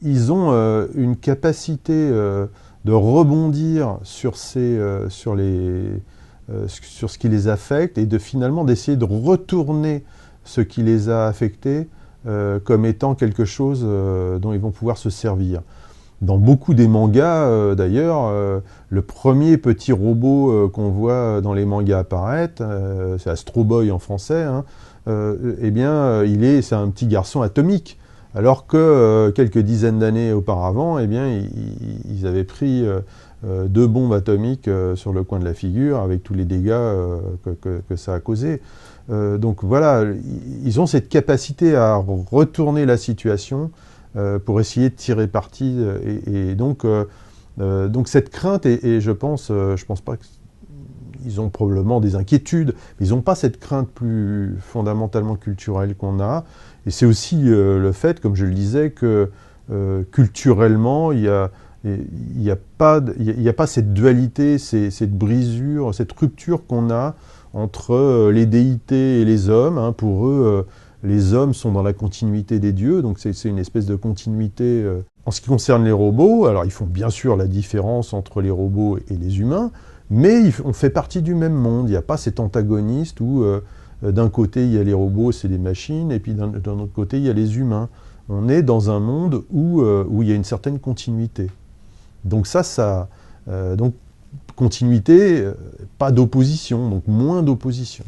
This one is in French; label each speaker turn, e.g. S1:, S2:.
S1: ils ont une capacité de rebondir sur ce qui les affecte et de finalement d'essayer de retourner ce qui les a affectés comme étant quelque chose dont ils vont pouvoir se servir. Dans beaucoup des mangas, d'ailleurs, le premier petit robot qu'on voit dans les mangas apparaître, c'est Astro Boy en français, hein, eh bien, c'est un petit garçon atomique. Alors que quelques dizaines d'années auparavant, eh bien, ils avaient pris 2 bombes atomiques sur le coin de la figure avec tous les dégâts que ça a causé. Donc voilà, ils ont cette capacité à retourner la situation pour essayer de tirer parti. Donc cette crainte, et je pense pas qu'ils ont probablement des inquiétudes, mais ils n'ont pas cette crainte plus fondamentalement culturelle qu'on a. Et c'est aussi le fait, comme je le disais, que culturellement, il n'y a pas cette dualité, cette brisure, cette rupture qu'on a entre les déités et les hommes. Hein. Pour eux, les hommes sont dans la continuité des dieux, donc c'est une espèce de continuité. En ce qui concerne les robots, alors ils font bien sûr la différence entre les robots et les humains, mais on fait partie du même monde. Il n'y a pas cet antagoniste où d'un côté il y a les robots, c'est des machines, et puis d'un autre côté il y a les humains. On est dans un monde où il y a une certaine continuité. Donc donc continuité, pas d'opposition, donc moins d'opposition.